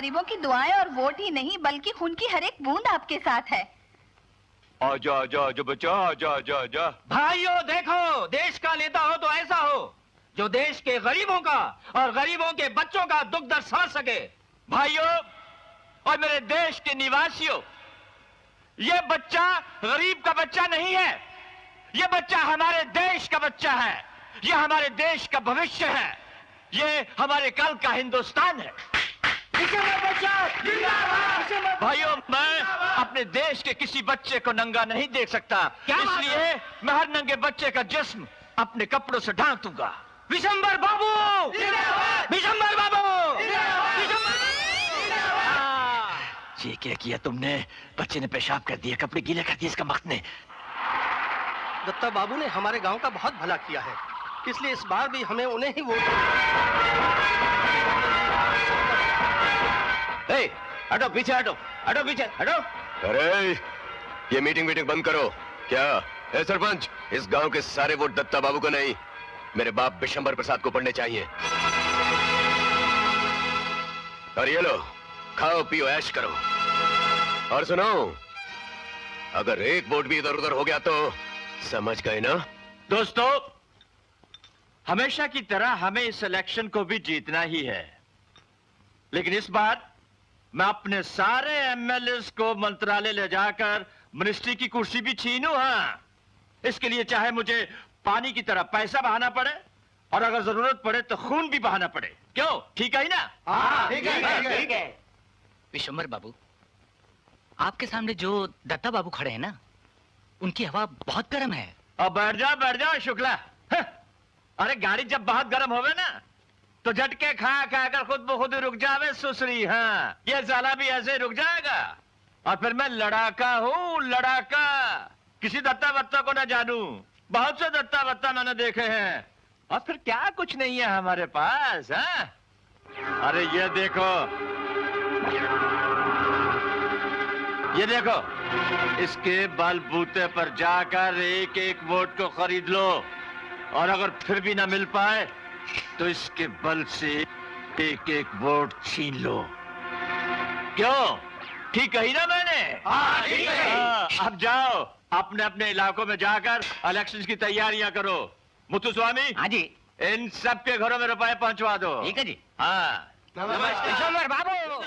गरीबों की दुआएं और वोट ही नहीं बल्कि खून की हर एक बूंद आपके साथ है। आजा आजा आजा बच्चा, आजा आजा आजा। भाइयों देखो, देश का नेता हो तो ऐसा हो जो देश के गरीबों का और गरीबों के बच्चों का दुख दर्द समझ सके। भाइयों और मेरे देश के निवासियों, ये बच्चा गरीब का बच्चा नहीं है, ये बच्चा हमारे देश का बच्चा है, ये हमारे देश का भविष्य है, ये हमारे कल का हिंदुस्तान है। भाइयों, मैं अपने देश के किसी बच्चे को नंगा नहीं देख सकता, इसलिए मैं हर नंगे बच्चे का जिस्म अपने कपड़ों से ढांक दूंगा। विशंबर बाबू, विशंबर बाबू, ये क्या किया तुमने? बच्चे ने पेशाब कर दिया, कपड़े गीले कर दिए, इसका मकसद ने। दत्ता बाबू ने हमारे गांव का बहुत भला किया है, इसलिए इस बार भी हमें उन्हें ही वोट। हटो पीछे, हटो हटो पीछे हटो। अरे ये मीटिंग बंद करो। क्या ए सरपंच, इस गांव के सारे वोट दत्ता बाबू को नहीं, मेरे बाप विशंबर प्रसाद को पड़ने चाहिए। और ये लो, खाओ पियो ऐश करो। और सुनो, अगर एक वोट भी इधर उधर हो गया तो समझ गए ना? दोस्तों, हमेशा की तरह हमें इस इलेक्शन को भी जीतना ही है, लेकिन इस बार मैं अपने सारे एमएलएस को मंत्रालय ले जाकर मिनिस्ट्री की कुर्सी भी छीनूं। हाँ, इसके लिए चाहे मुझे पानी की तरह पैसा बहाना पड़े और अगर जरूरत पड़े तो खून भी बहाना पड़े। क्यों, ठीक है ही ना? हाँ, ठीक है। विशंबर बाबू, आपके सामने जो दत्ता बाबू खड़े हैं ना, उनकी हवा बहुत गर्म है। अब बैठ जाओ शुक्ला। अरे गाड़ी जब बहुत गर्म होवे ना तो झटके खा कर खुद ब खुद रुक जावे सुसरी। हाँ, ये साला भी ऐसे रुक जाएगा। और फिर मैं लड़ाका हूँ, लड़ाका। किसी दत्ता वत्ता को ना जानू, बहुत से दत्ता वत्ता मैंने देखे हैं, और फिर क्या कुछ नहीं है हमारे पास। हाँ? अरे ये देखो, ये देखो, इसके बलबूते पर जाकर एक एक वोट को खरीद लो, और अगर फिर भी ना मिल पाए तो इसके बल से एक एक वोट छीन लो। क्यों, ठीक कही ना मैंने? हाँ, ठीक है। अब जाओ अपने अपने इलाकों में जाकर इलेक्शन की तैयारियां करो। मुथु स्वामी, हाँ जी, इन सब के घरों में रुपए पहुंचवा दो। ठीक है जी। हाँ, नमस्कार। विशंबर बाबू।